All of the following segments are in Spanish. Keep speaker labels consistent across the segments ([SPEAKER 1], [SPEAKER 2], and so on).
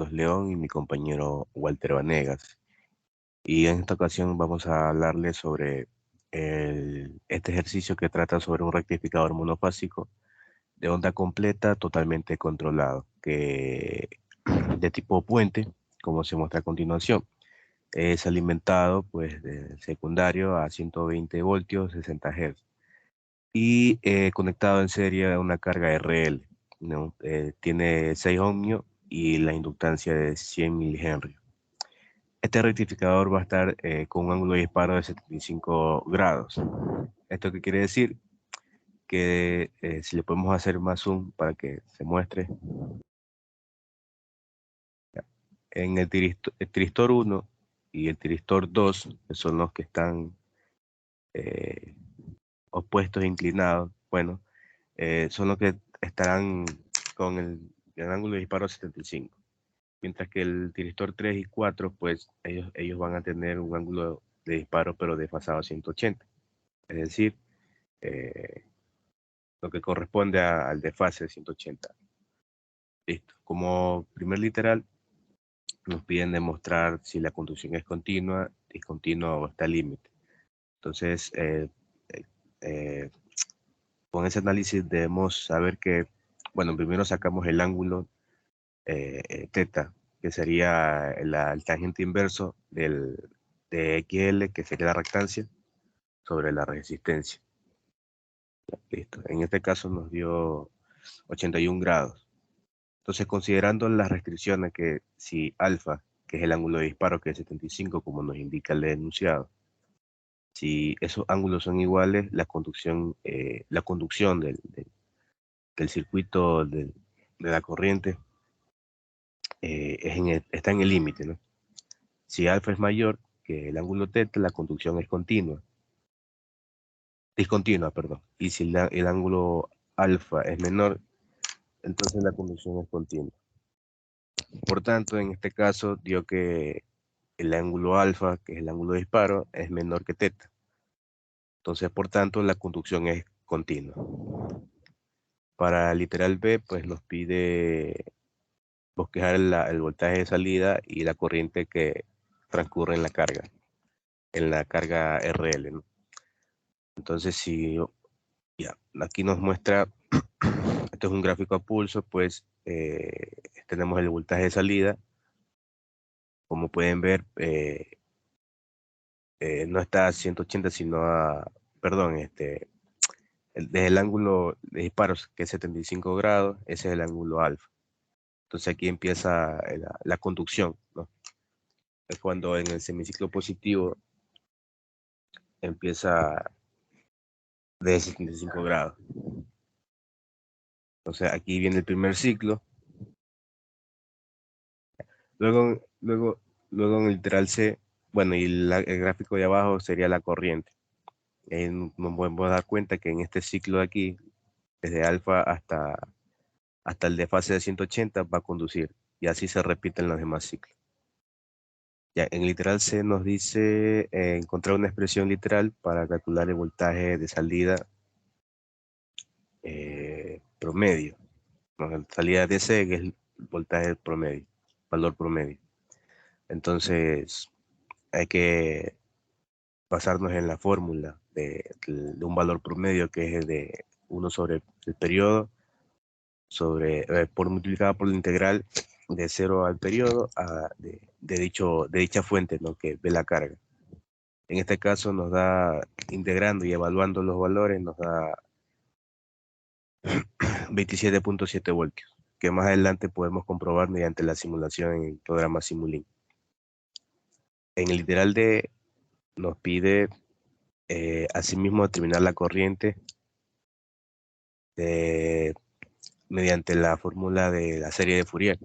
[SPEAKER 1] León y mi compañero Walter Vanegas. Y en esta ocasión vamos a hablarles sobre este ejercicio que trata sobre un rectificador monofásico de onda completa totalmente controlado, que de tipo puente, como se muestra a continuación. Es alimentado pues de secundario a 120 voltios, 60 Hz y conectado en serie a una carga RL, ¿no? Tiene 6 ohmios y la inductancia de 100 milihenry. Este rectificador va a estar con un ángulo de disparo de 75 grados. ¿Esto qué quiere decir? Que si le podemos hacer más zoom para que se muestre, en el tiristor 1 y el tiristor 2, que son los que están eh, opuestos e inclinados, bueno, son los que estarán con el ángulo de disparo 75. Mientras que el tiristor 3 y 4, pues ellos van a tener un ángulo de disparo pero desfasado a 180. Es decir, eh, lo que corresponde al desfase de 180. Listo. Como primer literal, nos piden demostrar si la conducción es continua, discontinua o está al límite. Entonces, eh, eh, con ese análisis debemos saber que, bueno, primero sacamos el ángulo teta, que sería el tangente inverso de XL, que sería la reactancia, sobre la resistencia. Listo. En este caso nos dio 81 grados. Entonces, considerando las restricciones que si alfa, que es el ángulo de disparo, que es 75, como nos indica el enunciado, si esos ángulos son iguales, la conducción del circuito de la corriente está en el límite, ¿no? Si alfa es mayor que el ángulo teta, la conducción es discontinua, perdón. Y si el ángulo alfa es menor, entonces la conducción es continua. Por tanto, en este caso dio que el ángulo alfa, que es el ángulo de disparo, es menor que teta. Entonces, por tanto, la conducción es continua. Para literal B, pues nos pide bosquejar el voltaje de salida y la corriente que transcurre en la carga RL, ¿no? Entonces, si ya, aquí nos muestra, esto es un gráfico a pulso, pues tenemos el voltaje de salida. Como pueden ver, no está a 180, sino perdón, desde el ángulo de disparos, que es 75 grados, ese es el ángulo alfa. Entonces aquí empieza la conducción, ¿no? Es cuando en el semiciclo positivo empieza de 75 grados. Entonces aquí viene el primer ciclo. Luego en el literal C, bueno, y el gráfico de abajo sería la corriente. Nos podemos dar cuenta que en este ciclo de aquí, desde alfa hasta el desfase de 180 va a conducir. Y así se repiten los demás ciclos. Ya, en literal C nos dice encontrar una expresión literal para calcular el voltaje de salida promedio. ¿No? La salida de C, que es el voltaje promedio, valor promedio. Entonces, hay que basarnos en la fórmula de un valor promedio, que es de 1 sobre el periodo, por multiplicado por la integral de 0 al periodo de dicha fuente, ¿no? Que ve la carga. En este caso nos da, integrando y evaluando los valores, nos da 27.7 voltios, que más adelante podemos comprobar mediante la simulación en el programa Simulink. En el literal D nos pide asimismo determinar la corriente mediante la fórmula de la serie de Fourier.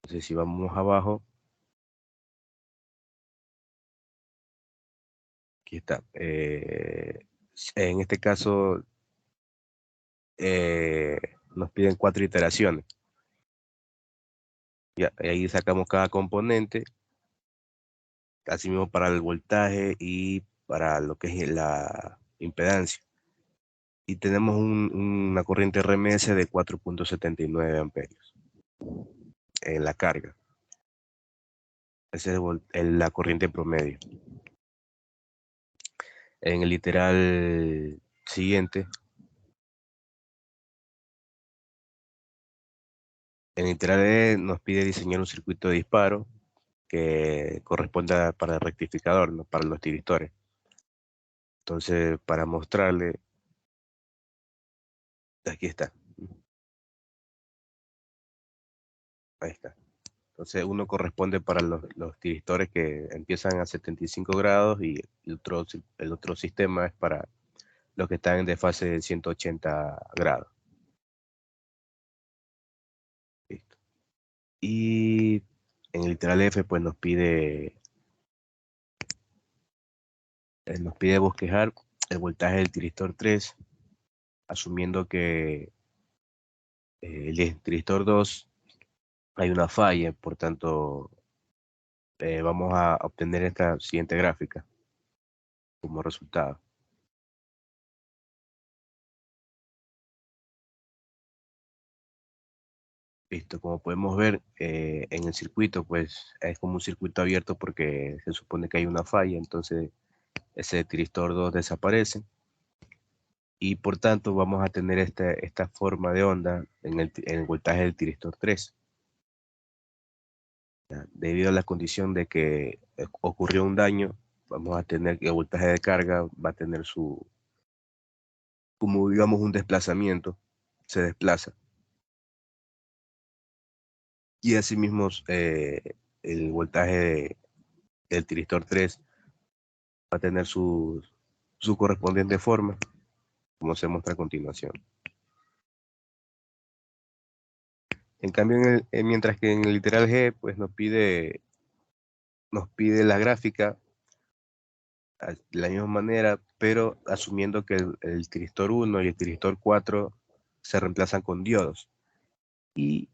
[SPEAKER 1] Entonces, si vamos abajo, aquí está. En este caso, nos piden 4 iteraciones. Ya, ahí sacamos cada componente, así mismo para el voltaje y para lo que es la impedancia. Y tenemos una corriente RMS de 4.79 amperios. en la carga. Esa es la corriente promedio. En el literal siguiente, en el literal E nos pide diseñar un circuito de disparo que corresponda para el rectificador, ¿no? Para los tiristores. Entonces, para mostrarle, aquí está, ahí está. Entonces, uno corresponde para los tiristores que empiezan a 75 grados y el otro sistema es para los que están en desfase de 180 grados. Listo. Y en el literal F, pues nos pide bosquejar el voltaje del tiristor 3, asumiendo que el tiristor 2 hay una falla, por tanto, vamos a obtener esta siguiente gráfica como resultado. Listo, como podemos ver en el circuito, pues es como un circuito abierto porque se supone que hay una falla, entonces ese tiristor 2 desaparece y por tanto vamos a tener esta forma de onda en el voltaje del tiristor 3. ¿Ya? Debido a la condición de que ocurrió un daño, vamos a tener que el voltaje de carga va a tener como digamos un desplazamiento, se desplaza. Y asimismo el voltaje del tiristor 3 va a tener su correspondiente forma, como se muestra a continuación. En cambio, mientras que en el literal G, pues nos pide la gráfica de la misma manera, pero asumiendo que el tiristor 1 y el tiristor 4 se reemplazan con diodos. Y,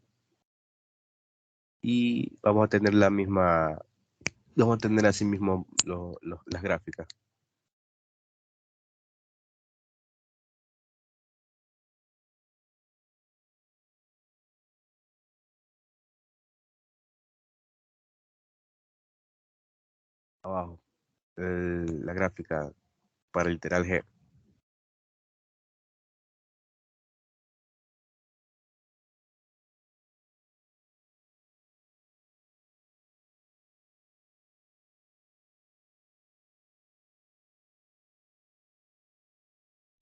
[SPEAKER 1] y vamos a tener así mismo las gráficas. Abajo, la gráfica para el literal G.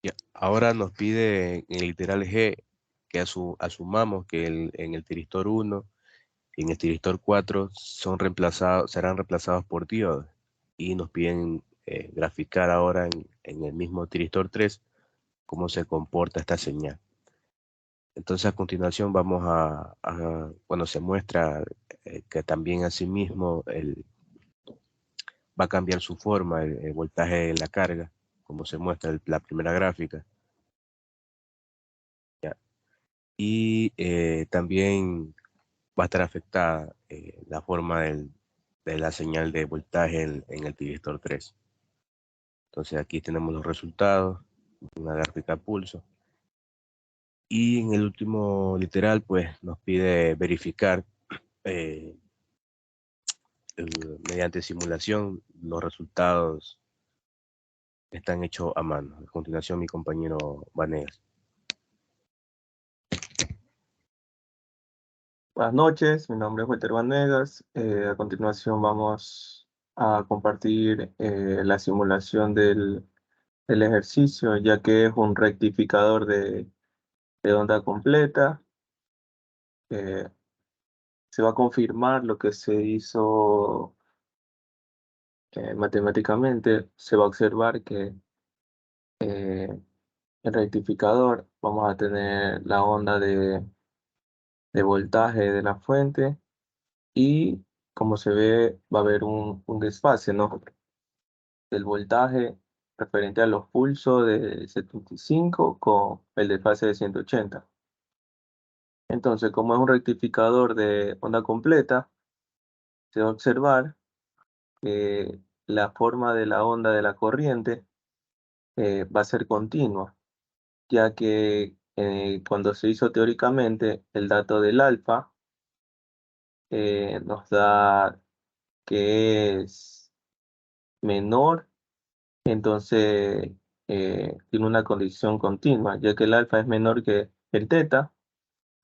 [SPEAKER 1] Ya, ahora nos pide en el literal G que asumamos que en el tiristor 1 y en el tiristor 4 serán reemplazados por diodos. Y nos piden graficar ahora en el mismo tiristor 3 cómo se comporta esta señal. Entonces a continuación cuando se muestra que también asimismo va a cambiar su forma, el voltaje de la carga, como se muestra en la primera gráfica. ¿Ya? Y también va a estar afectada la forma de la señal de voltaje en el tiristor 3. Entonces aquí tenemos los resultados, una gráfica pulso. Y en el último literal, pues nos pide verificar eh, mediante simulación los resultados están hechos a mano. A continuación, mi compañero Vanegas.
[SPEAKER 2] Buenas noches, mi nombre es Walter Vanegas. A continuación vamos a compartir la simulación del ejercicio, ya que es un rectificador de onda completa. Eh, Se va a confirmar lo que se hizo matemáticamente. Se va a observar que eh, el rectificador vamos a tener la onda de voltaje de la fuente y como se ve va a haber un desfase, ¿no? Del voltaje referente a los pulsos de 75 con el desfase de 180. Entonces, como es un rectificador de onda completa, se va a observar que la forma de la onda de la corriente va a ser continua, ya que cuando se hizo teóricamente el dato del alfa, nos da que es menor, entonces tiene una condición continua, ya que el alfa es menor que el teta,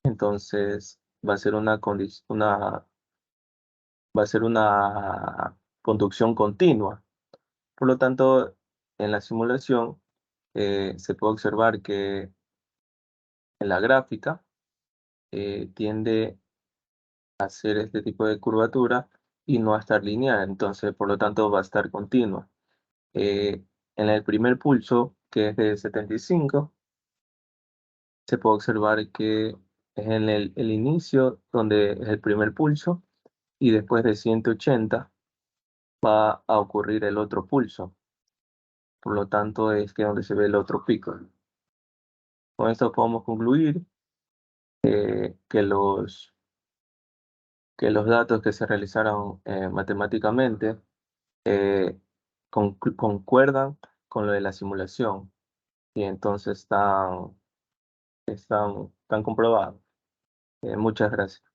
[SPEAKER 2] entonces va a ser una conducción continua. Por lo tanto, en la simulación se puede observar que en la gráfica tiende a hacer este tipo de curvatura y no a estar lineal, entonces por lo tanto va a estar continua. En el primer pulso, que es de 75, se puede observar que es en el inicio donde es el primer pulso y después de 180 va a ocurrir el otro pulso. Por lo tanto, es que donde se ve el otro pico. Con esto podemos concluir que los datos que se realizaron matemáticamente eh, concuerdan con lo de la simulación y entonces están comprobados. Muchas gracias.